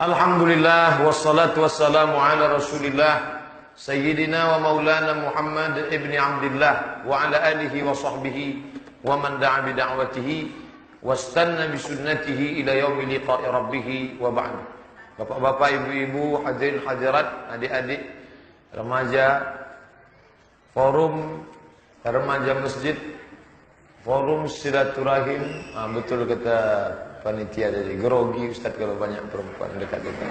Alhamdulillah wassalatu wassalamu ala Rasulillah Sayyidina wa maulana Muhammad ibni Abdillah wa ala alihi wa sahbihi wa man da'a bi da'watihi wastanna bi sunnatihi ila yaumi liqa'i rabbih wa ba'd. Bapak-bapak, ibu-ibu, hadirin hadirat, adik-adik, remaja, forum remaja masjid, forum silaturahim, betul kata panitia dari grogi Ustaz kalau banyak perempuan dekat kita.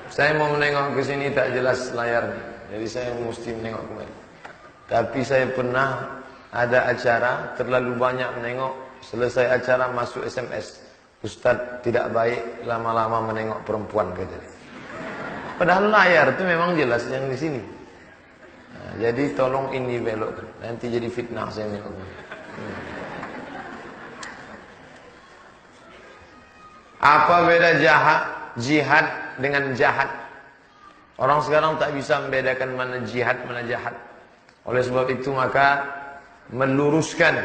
Saya mau menengok ke sini tak jelas layarnya, jadi saya mesti menengok kemari. Tapi saya pernah ada acara terlalu banyak menengok, selesai acara masuk SMS, Ustaz tidak baik lama-lama menengok perempuan katanya. Padahal layar itu memang jelas yang di sini. Nah, jadi tolong ini belokkan, nanti jadi fitnah saya menengok. Apa beda jihad dengan jahat? Orang sekarang tak bisa membedakan mana jihad, mana jahat. Oleh sebab itu maka meluruskan,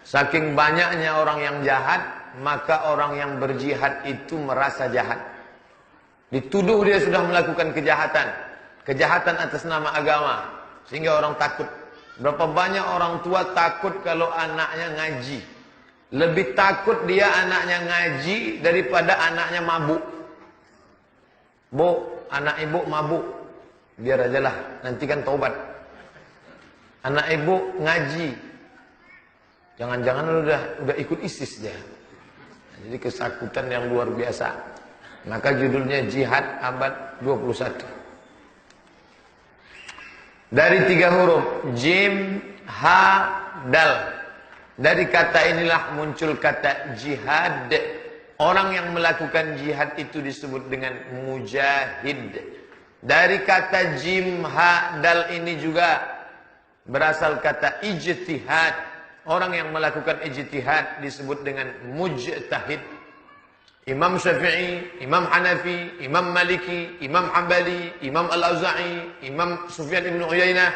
saking banyaknya orang yang jahat, maka orang yang berjihad itu merasa jahat. Dituduh dia sudah melakukan kejahatan, kejahatan atas nama agama, sehingga orang takut. Berapa banyak orang tua takut kalau anaknya ngaji. Lebih takut dia anaknya ngaji daripada anaknya mabuk. Bu, anak ibu mabuk, biar ajalah, nanti kan taubat. Anak ibu ngaji, jangan-jangan udah ikut ISIS dia. Jadi kesakutan yang luar biasa. Maka judulnya Jihad Abad 21. Dari 3 huruf, Jim, Ha, Dal. Dari kata inilah muncul kata jihad. Orang yang melakukan jihad itu disebut dengan mujahid. Dari kata jim, ha, dal ini juga berasal kata ijtihad. Orang yang melakukan ijtihad disebut dengan mujtahid. Imam Syafi'i, Imam Hanafi, Imam Maliki, Imam Hambali, Imam Al-Auza'i, Imam Sufyan ibn Uyainah,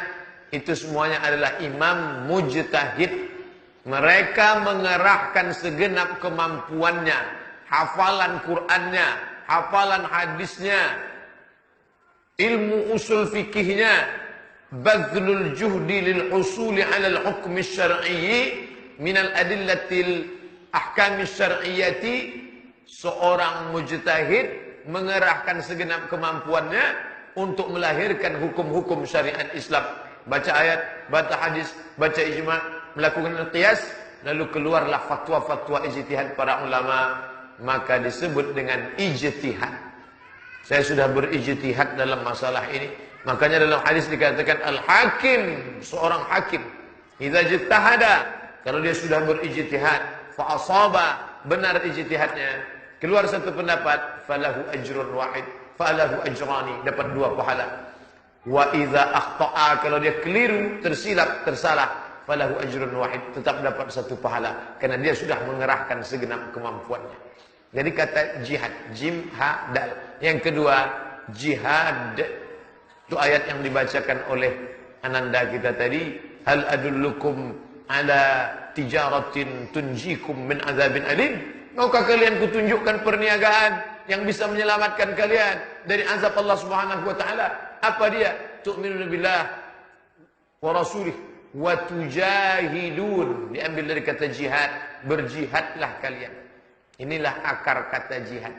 itu semuanya adalah imam mujtahid. Mereka mengerahkan segenap kemampuannya, hafalan Qur'annya, hafalan hadisnya, ilmu usul fikihnya, badlul juhdi lil usuli ala al-hukmi syar'iyyi minal adillatil ahkami syar'iyyati. Seorang mujtahid mengerahkan segenap kemampuannya untuk melahirkan hukum-hukum syariat Islam. Baca ayat, baca hadis, baca ijma', melakukan qiyas, lalu keluarlah fatwa-fatwa ijtihad para ulama, maka disebut dengan ijtihad. Saya sudah berijtihad dalam masalah ini. Makanya dalam hadis dikatakan al-hakim, seorang hakim, idza ijtahada, kalau dia sudah berijtihad, fa asaba, benar ijtihadnya, keluar satu pendapat, falahu ajrun wahid, falahu ajrani, dapat 2 pahala. Wa idza akhta'a, kalau dia keliru, tersilap, tersalah, falahu ajrun wahid, tetap dapat 1 pahala, karena dia sudah mengerahkan segenap kemampuannya. Jadi kata jihad, jim, ha, dal. Yang kedua, jihad. Itu ayat yang dibacakan oleh ananda kita tadi. Hal adullukum ala tijaratin tunjikum min azabin alim. Maukah kalian kutunjukkan perniagaan yang bisa menyelamatkan kalian dari azab Allah Subhanahu wa taala? Apa dia? Tu'minuna billah wa rasulih wa tujahidun, diambil dari kata jihad, berjihadlah kalian. Inilah akar kata jihad.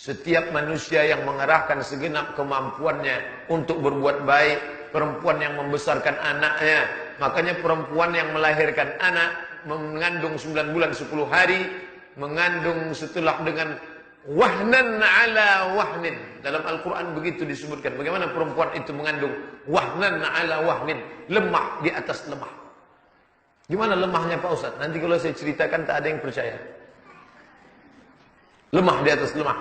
Setiap manusia yang mengerahkan segenap kemampuannya untuk berbuat baik, perempuan yang membesarkan anaknya, makanya perempuan yang melahirkan anak, mengandung 9 bulan 10 hari, mengandung setelah dengan wahnan ala wahnin. Dalam Al-Quran begitu disebutkan. Bagaimana perempuan itu mengandung wahnan ala wahnin. Lemah di atas lemah. Gimana lemahnya Pak Ustaz? Nanti kalau saya ceritakan tak ada yang percaya. Lemah di atas lemah.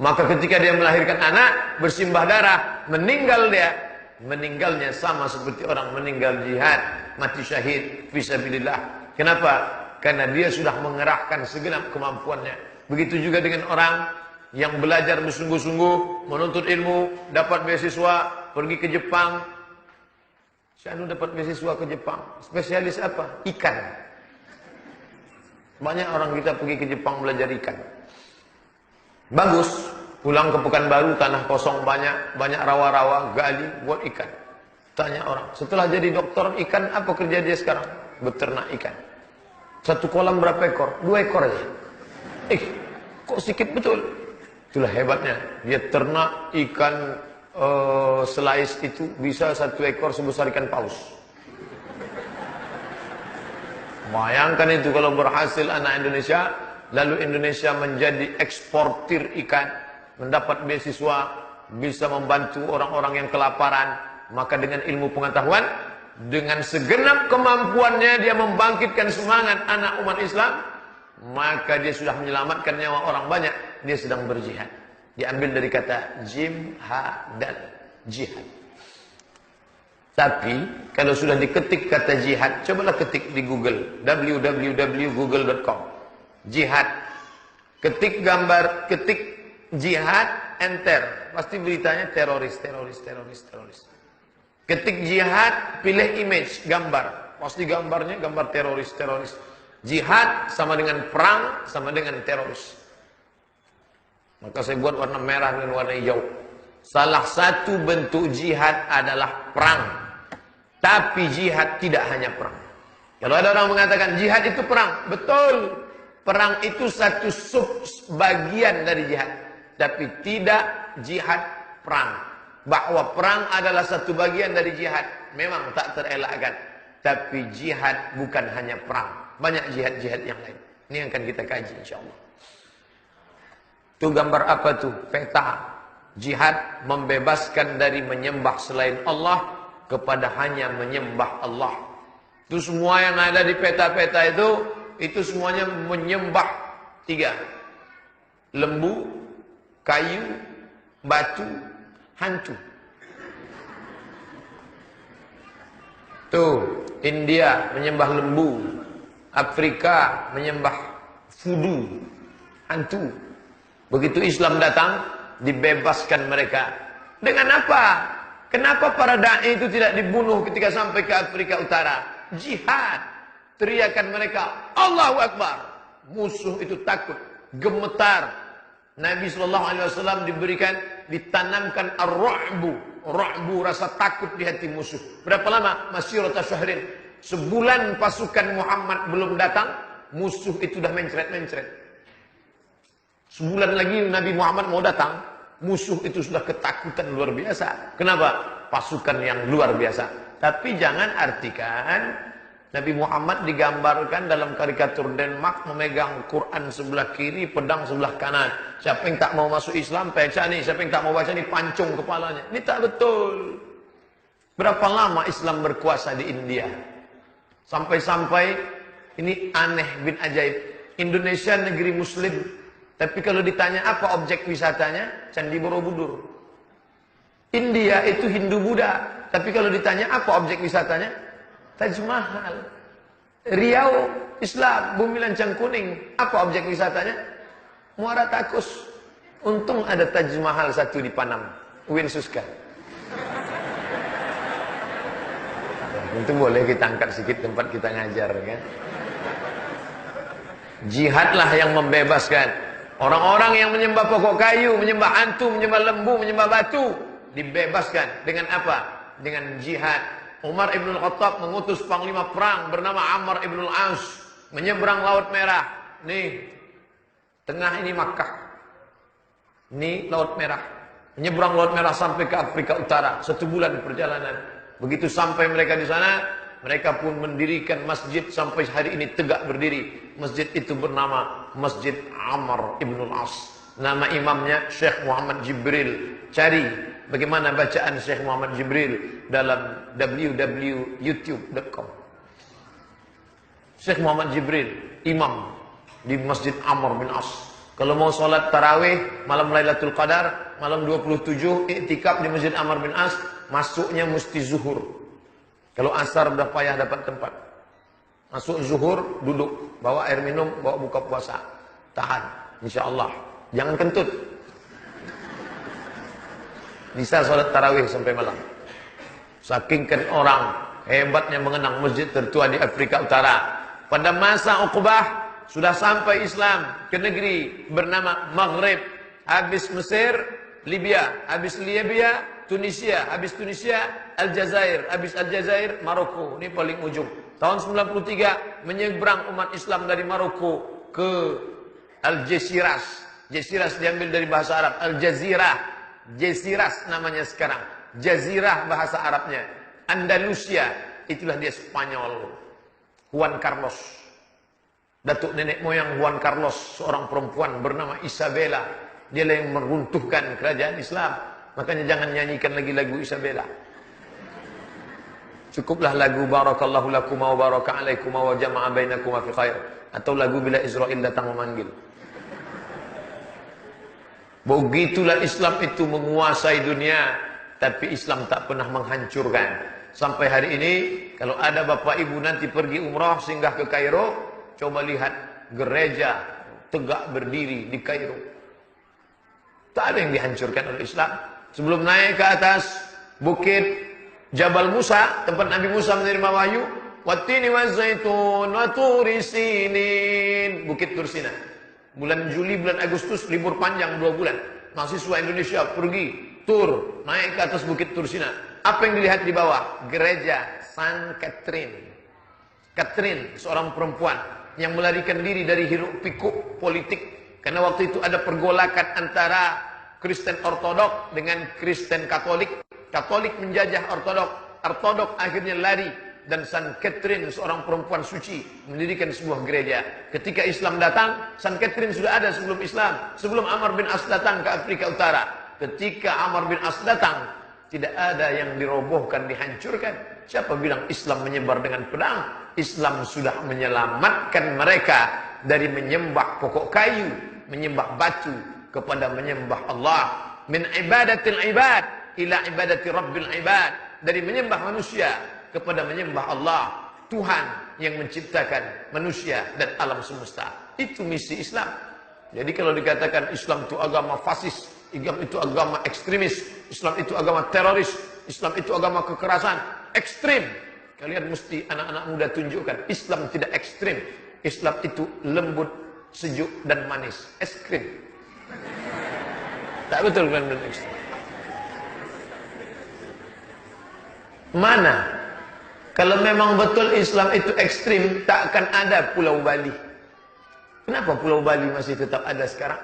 Maka ketika dia melahirkan anak, bersimbah darah, meninggal dia. Meninggalnya sama seperti orang meninggal jihad, mati syahid, fisabilillah. Kenapa? Karena dia sudah mengerahkan segenap kemampuannya. Begitu juga dengan orang yang belajar bersungguh-sungguh, menuntut ilmu, dapat beasiswa, pergi ke Jepang. Si anu dapat beasiswa ke Jepang. Spesialis apa? Ikan. Banyak orang kita pergi ke Jepang belajar ikan. Bagus. Pulang ke Pekanbaru, tanah kosong banyak rawa-rawa, gali buat ikan. Tanya orang, setelah jadi dokter ikan, apa kerja dia sekarang? Beternak ikan. Satu kolam berapa ekor? 2 ekor aja. Kok sedikit betul? Itulah hebatnya. Dia ternak ikan selais itu bisa 1 ekor sebesar ikan paus. Bayangkan itu kalau berhasil anak Indonesia, lalu Indonesia menjadi eksportir ikan, mendapat beasiswa, bisa membantu orang-orang yang kelaparan, maka dengan ilmu pengetahuan, dengan segenap kemampuannya dia membangkitkan semangat anak umat Islam, maka dia sudah menyelamatkan nyawa orang banyak. Dia sedang berjihad. Diambil dari kata jihad, jihad. Tapi kalau sudah diketik kata jihad, cobalah ketik di Google, www.google.com. Jihad. Ketik gambar, ketik jihad, enter. Pasti beritanya teroris. Ketik jihad, pilih image, gambar. Pasti gambarnya gambar teroris. Jihad sama dengan perang, sama dengan teroris. Maka saya buat warna merah dan warna hijau. Salah satu bentuk jihad adalah perang. Tapi jihad tidak hanya perang. Kalau ada orang mengatakan jihad itu perang, betul. Perang itu satu bagian dari jihad. Tapi tidak jihad perang. Bahwa perang adalah satu bagian dari jihad, memang tak terelakkan. Tapi jihad bukan hanya perang. Banyak jihad-jihad yang lain. Ini yang akan kita kaji insyaAllah. Itu gambar apa tuh? Peta. Jihad membebaskan dari menyembah selain Allah kepada hanya menyembah Allah. Itu semua yang ada di peta-peta itu semuanya menyembah 3. Lembu, kayu, batu, hantu. Tuh, India menyembah lembu, Afrika menyembah voodoo, hantu. Begitu Islam datang, dibebaskan mereka. Dengan apa? Kenapa para da'i itu tidak dibunuh ketika sampai ke Afrika Utara? Jihad. Teriakan mereka, Allahu Akbar. Musuh itu takut, gemetar. Nabi SAW ditanamkan ar-ru'bu. Ru'bu, rasa takut di hati musuh. Berapa lama? Masyirata syahrin. Sebulan pasukan Muhammad belum datang, musuh itu sudah mencret-mencret. Sebulan lagi Nabi Muhammad mau datang, musuh itu sudah ketakutan luar biasa. Kenapa? Pasukan yang luar biasa. Tapi jangan artikan Nabi Muhammad digambarkan dalam karikatur Denmark memegang Quran sebelah kiri, pedang sebelah kanan. Siapa yang tak mau masuk Islam, baca nih. Siapa yang tak mau baca nih, pancung kepalanya. Ini tak betul. Berapa lama Islam berkuasa di India? Sampai-sampai ini aneh bin ajaib. Indonesia negeri Muslim. Tapi kalau ditanya apa objek wisatanya, Candi Borobudur. India itu Hindu-Buddha. Tapi kalau ditanya apa objek wisatanya, Taj Mahal. Riau Islam, Bumi Lancang Kuning. Apa objek wisatanya? Muara Takus. Untung ada Taj Mahal satu di Panam. Win Suska. Itu boleh kita angkat sedikit tempat kita ngajar kan. Jihadlah yang membebaskan. Orang-orang yang menyembah pokok kayu, menyembah hantu, menyembah lembu, menyembah batu, dibebaskan dengan apa? Dengan jihad. Umar ibn al-Khattab mengutus panglima perang bernama Ammar ibn al-As menyeberang Laut Merah. Nih, tengah ini Makkah. Ini Laut Merah. Menyeberang Laut Merah sampai ke Afrika Utara. 1 bulan perjalanan. Begitu sampai mereka di sana, mereka pun mendirikan masjid sampai hari ini tegak berdiri. Masjid itu bernama Masjid Ammar ibn al-As. Nama imamnya Syekh Muhammad Jibril. Cari bagaimana bacaan Syekh Muhammad Jibril dalam www.youtube.com. Syekh Muhammad Jibril, imam di Masjid Ammar bin As. Kalau mau sholat tarawih malam Lailatul Qadar, malam 27 iktikaf di Masjid Ammar bin As, masuknya mesti zuhur. Kalau asar udah payah dapat tempat. Masuk zuhur, duduk, bawa air minum, bawa buka puasa. Tahan, insyaallah. Jangan kentut. Bisa sholat tarawih sampai malam. Saking kan orang hebatnya mengenang masjid tertua di Afrika Utara. Pada masa Uqbah sudah sampai Islam ke negeri bernama Maghrib. habis Mesir, Libya, habis Libya, Tunisia, habis Tunisia, Aljazair, habis Aljazair, Maroko. Ini paling ujung. Tahun 93 menyeberang umat Islam dari Maroko ke Algeciras. Jesiras diambil dari bahasa Arab. Al-Jazirah. Jesiras namanya sekarang. Jazirah bahasa Arabnya. Andalusia. Itulah dia Spanyol. Juan Carlos. Datuk nenek moyang Juan Carlos. Seorang perempuan bernama Isabella. Dialah yang meruntuhkan kerajaan Islam. Makanya jangan nyanyikan lagi lagu Isabella. Cukuplah lagu Barakallahu lakum wa baraka alaikum wa jama'a bainakum fi khair. Atau lagu Bila Israel datang memanggil. Begitulah Islam itu menguasai dunia. Tapi Islam tak pernah menghancurkan. Sampai hari ini, kalau ada bapak ibu nanti pergi umrah singgah ke Kairo, coba lihat gereja tegak berdiri di Kairo. Tak ada yang dihancurkan oleh Islam. Sebelum naik ke atas bukit Jabal Musa, tempat Nabi Musa menerima wahyu, wattini wazaitun wa turi sinin, Bukit Tursina. Bulan Juli, bulan Agustus, libur panjang 2 bulan. Mahasiswa Indonesia pergi tur, naik ke atas Bukit Tursina. Apa yang dilihat di bawah? Gereja San Catherine. Catherine, seorang perempuan yang melarikan diri dari hiruk pikuk politik. Karena waktu itu ada pergolakan antara Kristen Ortodok dengan Kristen Katolik. Katolik menjajah Ortodok. Ortodok akhirnya lari. Dan San Catherine, seorang perempuan suci, mendirikan sebuah gereja. Ketika Islam datang, San Catherine sudah ada sebelum Islam. Sebelum Amr bin As datang ke Afrika Utara. Ketika Amr bin As datang, tidak ada yang dirobohkan, dihancurkan. Siapa bilang Islam menyebar dengan pedang? Islam sudah menyelamatkan mereka dari menyembah pokok kayu, menyembah batu, kepada menyembah Allah. Min ibadatil ibad ila ibadati rabbil ibad. Dari menyembah manusia kepada menyembah Allah, Tuhan yang menciptakan manusia dan alam semesta. Itu misi Islam. Jadi kalau dikatakan Islam itu agama fasis, Islam itu agama ekstremis, Islam itu agama teroris, Islam itu agama kekerasan, ekstrim. Kalian mesti anak-anak muda tunjukkan Islam tidak ekstrim. Islam itu lembut, sejuk dan manis. Es krim. Tak betul kalian bilang ekstrim. Mana? Kalau memang betul Islam itu ekstrim, tak akan ada Pulau Bali. Kenapa Pulau Bali masih tetap ada sekarang?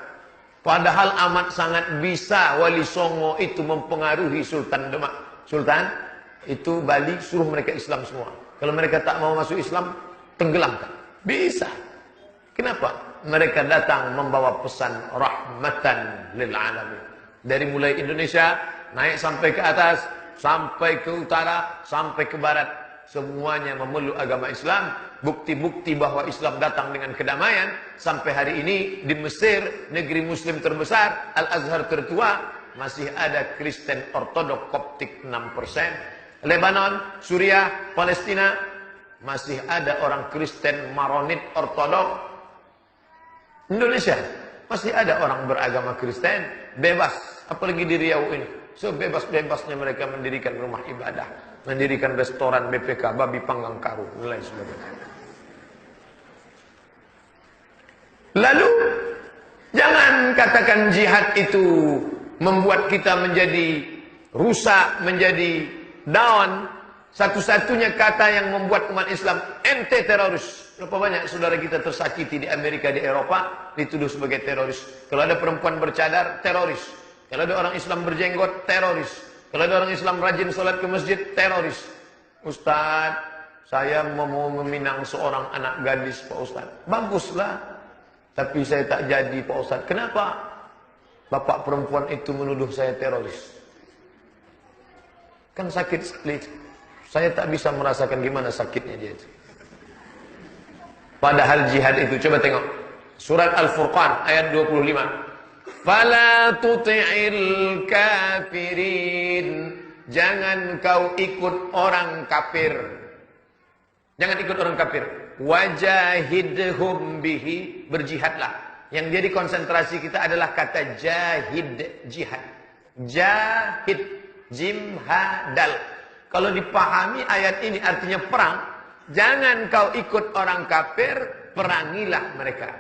Padahal amat sangat bisa Wali Songo itu mempengaruhi Sultan Demak. Sultan itu Bali suruh mereka Islam semua. Kalau mereka tak mau masuk Islam, tenggelamkan. Bisa. Kenapa? Mereka datang membawa pesan rahmatan lil alamin. Dari mulai Indonesia naik sampai ke atas, sampai ke utara, sampai ke barat. Semuanya memeluk agama Islam. Bukti-bukti bahwa Islam datang dengan kedamaian. Sampai hari ini di Mesir, negeri Muslim terbesar, Al-Azhar tertua, masih ada Kristen Ortodok Koptik 6%. Lebanon, Suriah, Palestina, masih ada orang Kristen Maronit Ortodok. Indonesia, masih ada orang beragama Kristen. Bebas, apalagi di Riau ini. Sebebas-bebasnya mereka mendirikan rumah ibadah, mendirikan restoran BPK, babi panggang karu, dan lain sebagainya. Lalu, jangan katakan jihad itu membuat kita menjadi rusak, menjadi down. Satu-satunya kata yang membuat umat Islam ente teroris. Berapa banyak saudara kita tersakiti di Amerika, di Eropa, dituduh sebagai teroris. Kalau ada perempuan bercadar, teroris. Kalau ada orang Islam berjenggot, teroris. Kalau ada orang Islam rajin sholat ke masjid, teroris. Ustaz, saya mau meminang seorang anak gadis, Pak Ustaz. Baguslah. Tapi saya tak jadi, Pak Ustaz. Kenapa? Bapak perempuan itu menuduh saya teroris. Kan sakit sekali. Saya tak bisa merasakan gimana sakitnya dia itu. Padahal jihad itu, coba tengok. Surat Al-Furqan ayat 25. Fala tuti'il kafirin. Jangan kau ikut orang kafir. Jangan ikut orang kafir. Wajahidhum bihi. Berjihadlah. Yang jadi konsentrasi kita adalah kata jahid, jihad. Jahid, jim, ha, dal. Kalau dipahami ayat ini artinya perang. Jangan kau ikut orang kafir, perangilah mereka.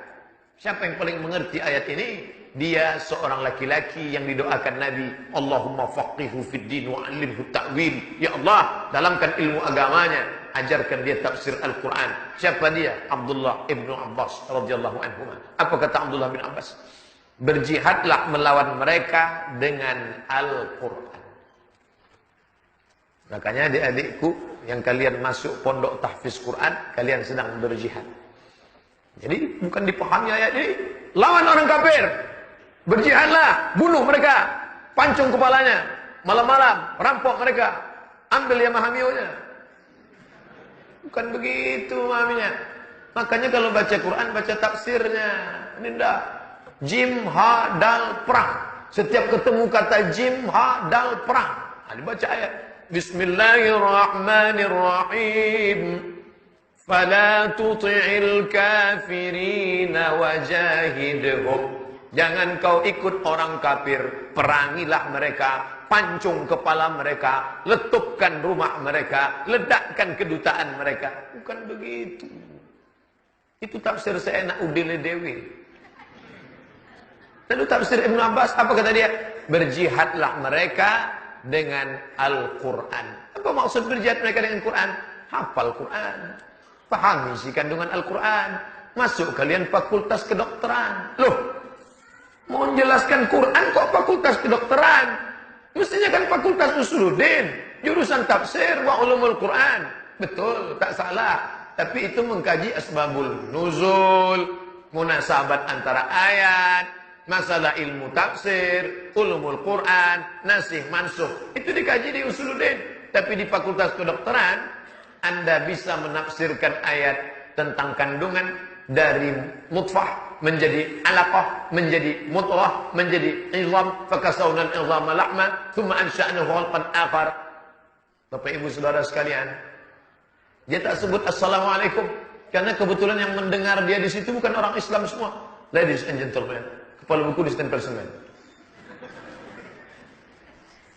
Siapa yang paling mengerti ayat ini? Dia seorang laki-laki yang didoakan Nabi, Allahumma faqihu fid din wa 'allimhu ta'wil. Ya Allah, dalamkan ilmu agamanya, ajarkan dia tafsir Al-Qur'an. Siapa dia? Abdullah ibnu Abbas radhiyallahu anhu. Apa kata Abdullah bin Abbas? Berjihadlah melawan mereka dengan Al-Qur'an. Makanya adik-adikku yang kalian masuk pondok tahfiz Quran, kalian sedang berjihad. Jadi bukan dipahami ayat ini, lawan orang kafir. Berjihadlah, bunuh mereka, pancung kepalanya, malam-malam rampok mereka, ambil Yamaha-nya. Bukan begitu maminya. Makanya kalau baca Quran, baca tafsirnya. Ini enggak. Jim, ha, dal, perang. Setiap ketemu kata jim, ha, dal, perang. Nah, dibaca ayat. Bismillahirrahmanirrahim. Fala tuti'il kafirina wajahidhum. Jangan kau ikut orang kafir, perangilah mereka, pancung kepala mereka, letupkan rumah mereka, ledakkan kedutaan mereka. Bukan begitu. Itu tafsir seenak udile dewi. Lalu tafsir Ibnu Abbas, apa kata dia? Berjihadlah mereka dengan Al-Quran. Apa maksud berjihad mereka dengan Quran? Hafal Quran, pahami isi kandungan Al-Quran, masuk kalian fakultas kedokteran. Loh, mau menjelaskan Quran kok fakultas kedokteran? Mestinya kan fakultas usuluddin, jurusan tafsir wa ulumul Quran. Betul, tak salah. Tapi itu mengkaji asbabul nuzul, munasabat antara ayat, masalah ilmu tafsir, ulumul Quran, nasih mansukh. Itu dikaji di usuluddin. Tapi di fakultas kedokteran, Anda bisa menafsirkan ayat tentang kandungan dari mutfah menjadi alaqah, menjadi mudghah, menjadi izam, fakasawna al-izama lahma, thumma ansha'nahu khalqan akhar. Bapak Ibu Saudara sekalian, dia tak sebut assalamualaikum karena kebetulan yang mendengar dia di situ bukan orang Islam semua. Ladies and gentlemen, kepala buku ditempel semen.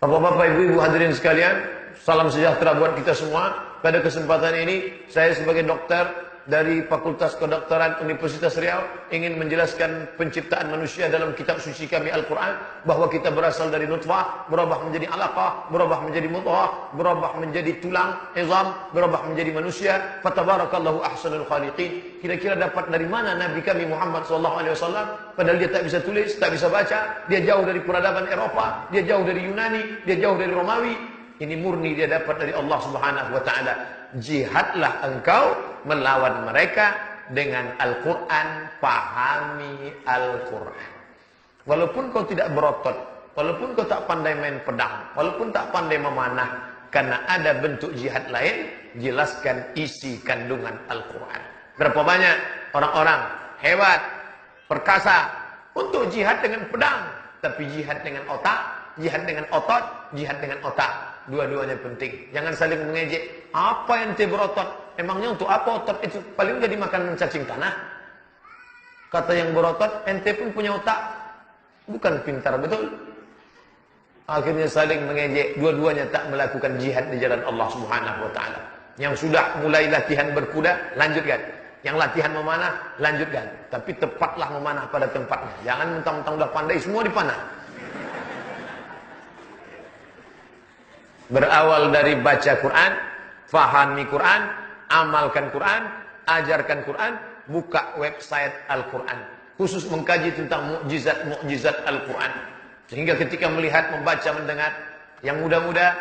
Bapak-bapak, ibu-ibu hadirin sekalian, salam sejahtera buat kita semua. Pada kesempatan ini, saya sebagai dokter dari Fakultas Kedokteran Universitas Riau ingin menjelaskan penciptaan manusia dalam kitab suci kami Al-Quran, bahwa kita berasal dari nutfah, berubah menjadi alaqah, berubah menjadi mudghah, berubah menjadi tulang, izam, berubah menjadi manusia. Fatabarakallahu ahsanul khaliqin. Kira-kira dapat dari mana Nabi kami Muhammad SAW? Padahal dia tak bisa tulis, tak bisa baca, dia jauh dari peradaban Eropa, dia jauh dari Yunani, dia jauh dari Romawi. Ini murni dia dapat dari Allah Subhanahu wa taala. Jihadlah engkau melawan mereka dengan Al-Qur'an, pahami Al-Qur'an. Walaupun kau tidak berotot, walaupun kau tak pandai main pedang, walaupun tak pandai memanah, karena ada bentuk jihad lain, jelaskan isi kandungan Al-Qur'an. Berapa banyak orang-orang hebat, perkasa untuk jihad dengan pedang, tapi jihad dengan otak, jihad dengan otot, jihad dengan otak. Dua-duanya penting. Jangan saling mengejek. Apa yang ente berotot? Emangnya untuk apa otot itu? Paling udah dimakan cacing tanah. Kata yang berotot, ente pun punya otak. Bukan pintar, betul? Akhirnya saling mengejek. Dua-duanya tak melakukan jihad di jalan Allah Subhanahu wa taala. Yang sudah mulai latihan berkuda, lanjutkan. Yang latihan memanah, lanjutkan. Tapi tepatlah memanah pada tempatnya. Jangan mentang-mentang udah pandai semua dipanah. Berawal dari baca Quran, fahami Quran, amalkan Quran, ajarkan Quran, buka website Al-Quran. Khusus mengkaji tentang mukjizat-mukjizat Al-Quran. Sehingga ketika melihat, membaca, mendengar, yang muda-muda,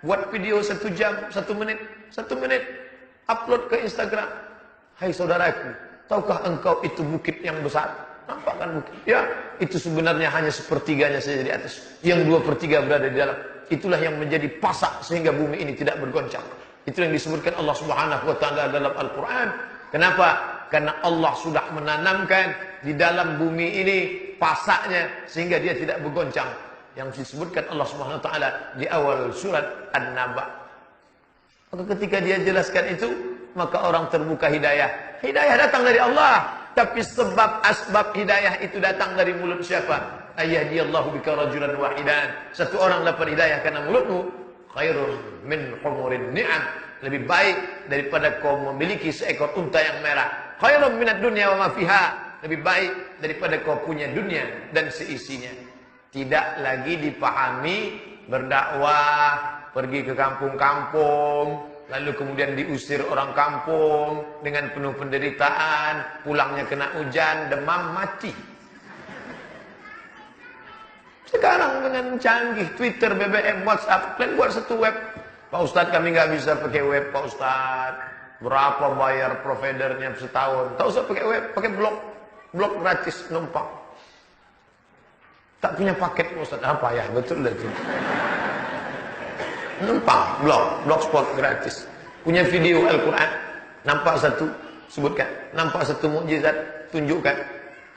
buat video 1 jam, 1 menit, 1 menit, upload ke Instagram. Hai saudaraku, tahukah engkau itu bukit yang besar? Nampak kan bukit? Ya, itu sebenarnya hanya sepertiganya saja di atas. Yang 2/3 berada di dalam. Itulah yang menjadi pasak sehingga bumi ini tidak bergoncang. Itu yang disebutkan Allah Subhanahu wa taala dalam Al-Qur'an. Kenapa? Karena Allah sudah menanamkan di dalam bumi ini pasaknya sehingga dia tidak bergoncang. Yang disebutkan Allah Subhanahu wa taala di awal surat An-Naba. Maka ketika dia jelaskan itu, maka orang terbuka hidayah. Hidayah datang dari Allah, tapi sebab asbab hidayah itu datang dari mulut siapa? Ayyahdiyallahu bika rajulan wahidan. Satu orang dapat hidayah karena mulutmu, khairun min humurin ni'am. Lebih baik daripada kau memiliki seekor unta yang merah. Khairun minad dunya wa ma fiha. lebih baik daripada kau punya dunia dan seisinya. Tidak lagi dipahami berdakwah, pergi ke kampung-kampung, lalu kemudian diusir orang kampung dengan penuh penderitaan, pulangnya kena hujan, demam, mati. Sekarang dengan canggih Twitter, BBM, WhatsApp, kalian buat satu web. Pak Ustadz, kami nggak bisa pakai web, Pak Ustadz. Berapa bayar providernya setahun? Tak usah pakai web, pakai blog. Blog gratis, numpang. Tak punya paket, Pak Ustadz. Apa ya? Betul lah itu. Numpang, blogspot gratis. Punya video Al-Quran. Nampak satu, sebutkan. Nampak satu mukjizat, tunjukkan.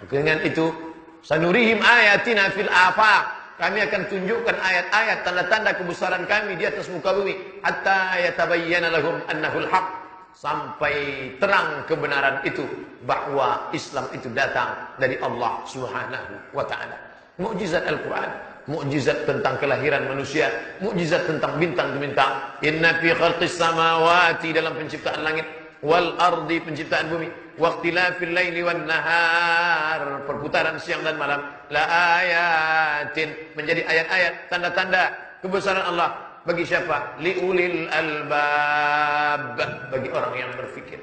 Dengan itu, sanurihim ayatina fil afaq. Kami akan tunjukkan ayat-ayat tanda-tanda kebesaran kami di atas muka bumi hatta yatabayyana lahum annahul haq, sampai terang kebenaran itu bahwa Islam itu datang dari Allah Subhanahu wa taala. Mukjizat Al-Qur'an, mukjizat tentang kelahiran manusia, mukjizat tentang bintang-bintang. Inna fi khalqis samawati, dalam penciptaan langit, wal ardi, penciptaan bumi, waqtilafil laili wan nahar, perputaran siang dan malam, la ayatin, menjadi ayat-ayat tanda-tanda kebesaran Allah bagi siapa? Liulil albab, bagi orang yang berfikir.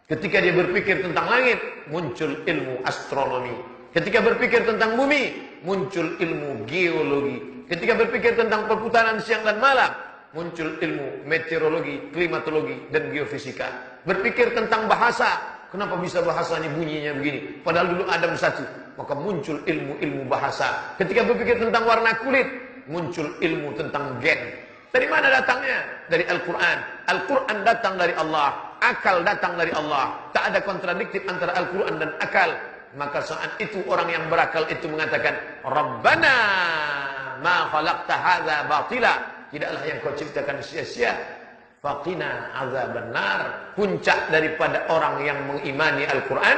Ketika dia berpikir tentang langit, muncul ilmu astronomi. Ketika berpikir tentang bumi, muncul ilmu geologi. Ketika berpikir tentang perputaran siang dan malam, muncul ilmu meteorologi, klimatologi, dan geofisika. Berpikir tentang bahasa, kenapa bisa bahasanya bunyinya begini? Padahal dulu Adam satu. Maka muncul ilmu-ilmu bahasa. Ketika berpikir tentang warna kulit, muncul ilmu tentang gen. Dari mana datangnya? Dari Al-Quran. Al-Quran datang dari Allah. Akal datang dari Allah. Tak ada kontradiktif antara Al-Quran dan akal. Maka saat itu orang yang berakal itu mengatakan, Rabbana ma khalaqta hadza batila. Tidaklah yang kau ciptakan sia-sia. Faqina azabannar. Puncak daripada orang yang mengimani Al-Quran,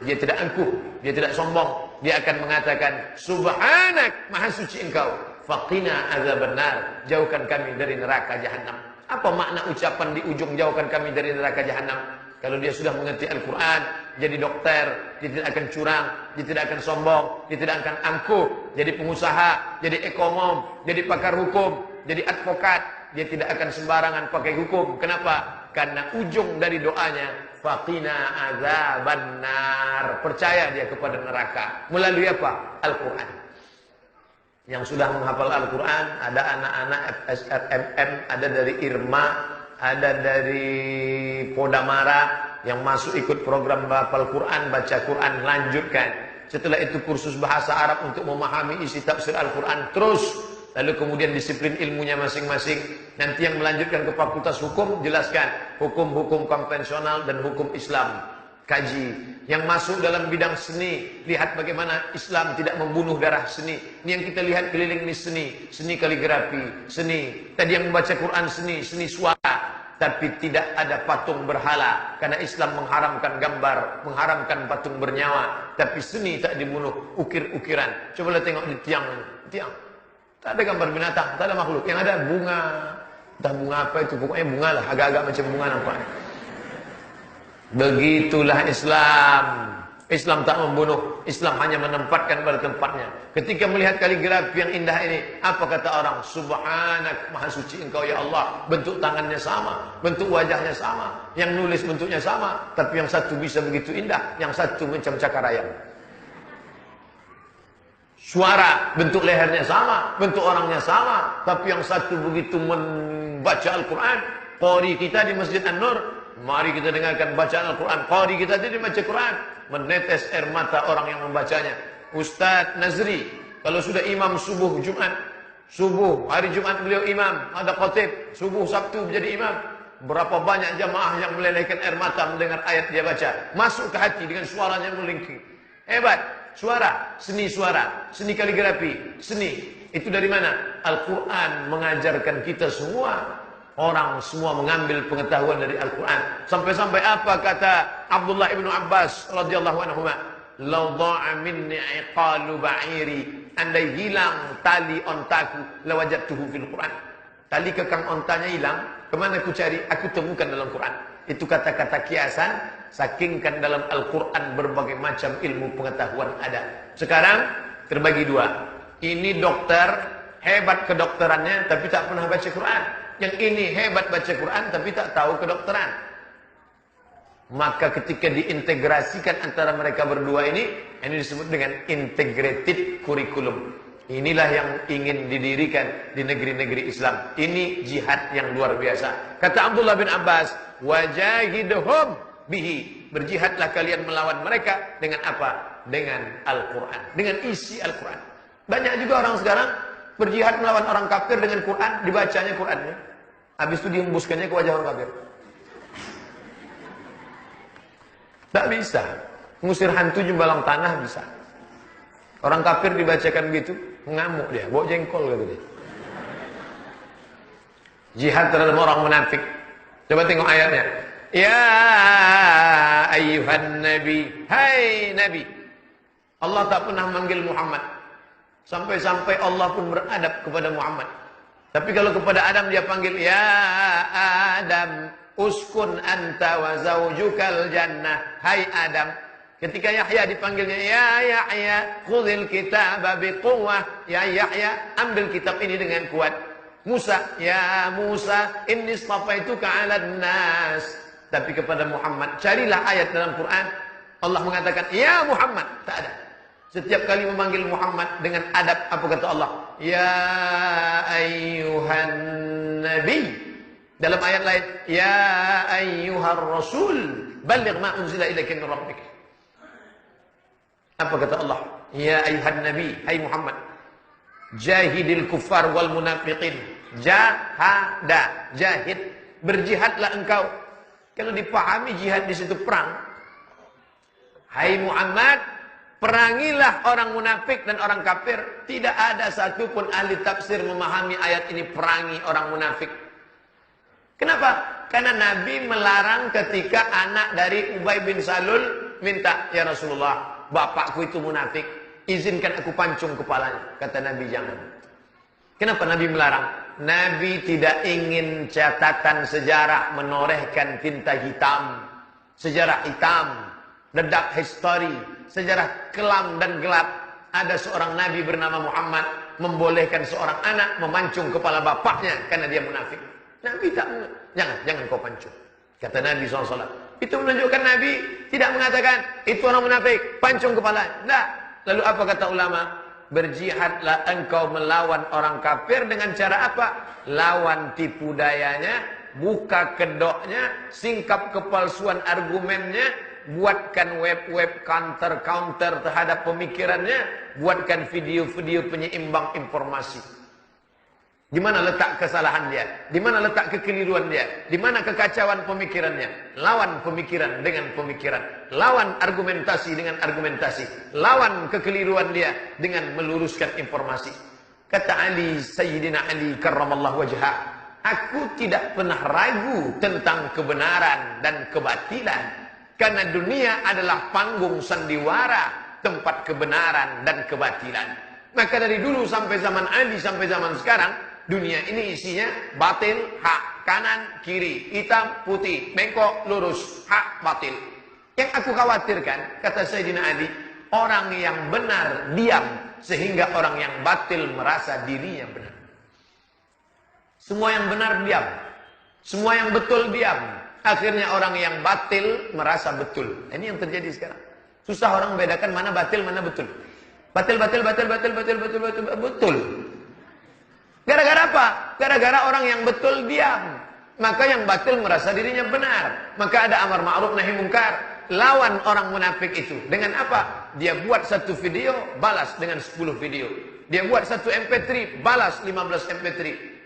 dia tidak angkuh, dia tidak sombong. Dia akan mengatakan, Subhanak, maha suci engkau. Faqina azabannar. Jauhkan kami dari neraka jahanam. Apa makna ucapan di ujung jauhkan kami dari neraka jahanam? Kalau dia sudah mengerti Al-Quran, jadi dokter, dia tidak akan curang, dia tidak akan sombong, dia tidak akan angkuh, jadi pengusaha, jadi ekonom, jadi pakar hukum, jadi advokat, dia tidak akan sembarangan pakai hukum. Kenapa? Karena ujung dari doanya, faqina azabannar. Percaya dia kepada neraka. Melalui apa? Al-Quran. Yang sudah menghafal Al-Quran, ada anak-anak FSRMM, ada dari Irma, ada dari Podamara yang masuk ikut program hafal Quran, baca Quran, lanjutkan. Setelah itu kursus bahasa Arab untuk memahami isi tafsir Al-Quran terus. Lalu kemudian disiplin ilmunya masing-masing. Nanti yang melanjutkan ke fakultas hukum, jelaskan hukum-hukum konvensional dan hukum Islam. Kaji. Yang masuk dalam bidang seni, lihat bagaimana Islam tidak membunuh darah seni. Ini yang kita lihat keliling ini seni. Seni kaligrafi, seni. Tadi yang membaca Quran seni, seni suara. Tapi tidak ada patung berhala. Karena Islam mengharamkan gambar, mengharamkan patung bernyawa. Tapi seni tak dibunuh, ukir-ukiran. Coba lihat tengok di tiang. Tak ada gambar binatang, tak ada makhluk. Yang ada bunga. Entah bunga apa itu, pokoknya bunga lah. Agak-agak macam bunga nampaknya. Begitulah Islam. Islam tak membunuh. Islam hanya menempatkan pada tempatnya. Ketika melihat kaligrafi yang indah ini, apa kata orang? Subhanak, maha suci engkau ya Allah. Bentuk tangannya sama, bentuk wajahnya sama, yang nulis bentuknya sama. Tapi yang satu bisa begitu indah, yang satu macam cakar ayam. Suara, bentuk lehernya sama, bentuk orangnya sama. Tapi yang satu begitu membaca Al-Quran. Qari kita di Masjid An-Nur, mari kita dengarkan bacaan Al-Quran. Qari kita jadi baca Quran, menetes air mata orang yang membacanya. Ustadz Nazri, kalau sudah imam subuh Jumat, subuh hari Jumat beliau imam, ada khatib, subuh Sabtu menjadi imam. Berapa banyak jamaah yang melelehkan air mata mendengar ayat dia baca, masuk ke hati dengan suaranya melingking. Hebat. Suara, seni kaligrafi, seni. Itu dari mana? Al-Quran mengajarkan kita semua. Orang semua mengambil pengetahuan dari Al-Quran. Sampai-sampai apa kata Abdullah ibnu Abbas radhiyallahu anhu? Lau dha'a minni iqalu ba'iri. Andai hilang tali ontaku, lawajadtuhu fil Quran. Tali kekang ontanya hilang, kemana aku cari? Aku temukan dalam Quran. Itu kata-kata kiasan. Sakingkan dalam Al-Quran berbagai macam ilmu pengetahuan ada. Sekarang terbagi dua. Ini dokter, hebat kedokterannya tapi tak pernah baca Quran. Yang ini hebat baca Quran tapi tak tahu kedokteran. Maka ketika diintegrasikan antara mereka berdua ini disebut dengan integrated curriculum. Inilah yang ingin didirikan di negeri-negeri Islam. Ini jihad yang luar biasa. Kata Abdullah bin Abbas, wajahidhum bihi. Berjihadlah kalian melawan mereka dengan apa? Dengan Al-Quran, dengan isi Al-Quran. Banyak juga orang sekarang berjihad melawan orang kafir dengan Quran, dibacanya Qurannya. Habis itu dihembuskannya ke wajah orang kafir. Tak bisa. Ngusir hantu jumbalang tanah bisa. Orang kafir dibacakan begitu, ngamuk dia, bawa jengkol gitu dia. Jihad terhadap orang munafik. Coba tengok ayatnya. Ya ayyuhan nabi, hai nabi. Allah tak pernah manggil Muhammad. Sampai-sampai Allah pun beradab kepada Muhammad. Tapi kalau kepada Adam dia panggil, ya Adam, uskun anta wa zaujukal jannah. Hai Adam. Ketika Yahya dipanggilnya, ya Yahya, khudhil kitaba biquwwah. Ya Yahya, ambil kitab ini dengan kuat. Musa, ya Musa, inni istafaituka 'alan nas. Tapi kepada Muhammad, carilah ayat dalam Quran. Allah mengatakan, ya Muhammad. Tak ada. Setiap kali memanggil Muhammad dengan adab, apa kata Allah? Ya ayyuhan nabi. Dalam ayat lain, ya ayyuhar rasul, balligh ma unzila ilaika min rabbik. Apa kata Allah? Ya ayuhan nabi, hai Muhammad, jahidil kuffar wal munafiqin. Jahada, jahid, berjihadlah engkau. Kalau dipahami jihad di situ perang. Hai Muhammad, perangilah orang munafik dan orang kafir. Tidak ada satupun ahli tafsir memahami ayat ini perangi orang munafik. Kenapa? Karena Nabi melarang ketika anak dari Ubay bin Salul minta, ya Rasulullah, bapakku itu munafik, izinkan aku pancung kepalanya. Kata Nabi, jangan. Kenapa Nabi melarang? Nabi tidak ingin catatan sejarah menorehkan tinta hitam. Sejarah hitam, the dark history, sejarah kelam dan gelap. Ada seorang Nabi bernama Muhammad membolehkan seorang anak memancung kepala bapaknya karena dia munafik. Nabi tak, jangan kau pancung. Kata Nabi SAW. Itu menunjukkan Nabi tidak mengatakan itu orang munafik, pancung kepala. Tidak. Lalu apa kata ulama? Berjihadlah engkau melawan orang kafir dengan cara apa? Lawan tipu dayanya, buka kedoknya, singkap kepalsuan argumennya, buatkan web-web counter-counter terhadap pemikirannya, buatkan video-video penyeimbang informasi. Di mana letak kesalahan dia? Di mana letak kekeliruan dia? Di mana kekacauan pemikirannya? Lawan pemikiran dengan pemikiran. Lawan argumentasi dengan argumentasi. Lawan kekeliruan dia dengan meluruskan informasi. Kata Ali, Sayyidina Ali karramallahu wajhah, aku tidak pernah ragu tentang kebenaran dan kebatilan. Karena dunia adalah panggung sandiwara, tempat kebenaran dan kebatilan. Maka dari dulu sampai zaman Ali sampai zaman sekarang, dunia ini isinya batil, hak, kanan, kiri, hitam, putih, bengkok, lurus, hak, batil. Yang aku khawatirkan, kata Sayyidina Ali, orang yang benar diam, sehingga orang yang batil merasa dirinya benar. Semua yang benar diam, semua yang betul diam. Akhirnya orang yang batil merasa betul. Ini yang terjadi sekarang. Susah orang membedakan mana batil, mana betul. Batil. Gara-gara apa? Gara-gara orang yang betul diam. Maka yang batil merasa dirinya benar. Maka ada amar ma'ruf nahi mungkar. Lawan orang munafik itu. Dengan apa? Dia buat satu video, balas dengan 10 video. Dia buat satu MP3, balas 15 MP3.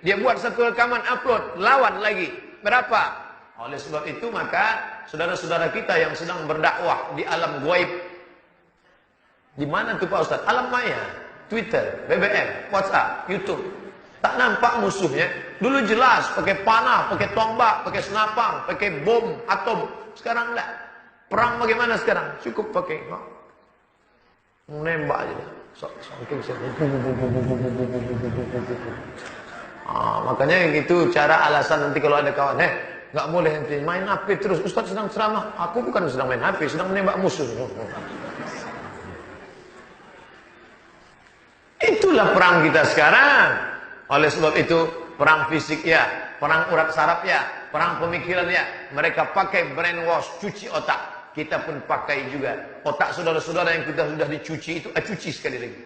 Dia buat satu rekaman upload, lawan lagi. Berapa? Oleh sebab itu maka saudara-saudara kita yang sedang berdakwah di alam gaib. Di mana tuh Pak Ustaz? Alam maya, Twitter, BBM, WhatsApp, YouTube. Tak nampak musuhnya. Dulu jelas pakai panah, pakai tombak, pakai senapang, pakai bom atom. Sekarang enggak. Perang bagaimana sekarang? Cukup pakai nembak aja. Makanya itu cara alasan nanti kalau ada kawan, Nggak boleh ente main HP terus. Ustaz sedang ceramah. Aku bukan sedang main HP, sedang menembak musuh. Itulah perang kita sekarang. Oleh sebab itu, perang fisik ya, perang urat saraf ya, perang pemikiran ya. Mereka pakai brainwash, cuci otak. Kita pun pakai juga. Otak saudara-saudara yang kita sudah dicuci itu, cuci sekali lagi.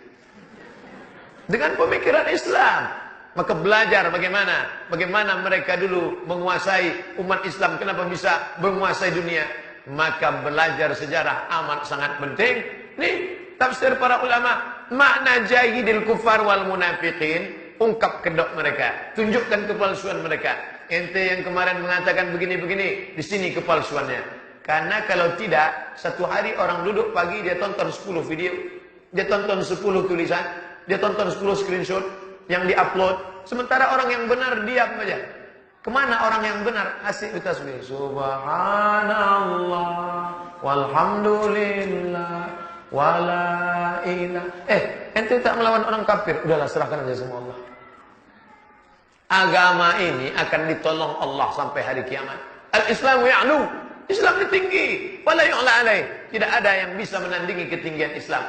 Dengan pemikiran Islam. Maka belajar bagaimana mereka dulu menguasai umat Islam. Kenapa bisa menguasai dunia? Maka belajar sejarah amat sangat penting. Nih, tafsir para ulama. Makna jahidil kufar wal munafiqin. Ungkap kedok mereka. Tunjukkan kepalsuan mereka. Ente yang kemarin mengatakan begini-begini. Di sini kepalsuannya. Karena kalau tidak, satu hari orang duduk pagi, dia tonton 10 video. Dia tonton 10 tulisan. Dia tonton 10 screenshot yang diupload. Sementara orang yang benar diam saja. Kemana orang yang benar? Asik bertasbih. Subhanallah. Walhamdulillah. Wala ilah. Ente tak melawan orang kafir. Udahlah, serahkan aja semua Allah. Agama ini akan ditolong Allah sampai hari kiamat. Al-Islamu ya'lu. Islam tinggi. Wala yu'la alaih. Tidak ada yang bisa menandingi ketinggian Islam.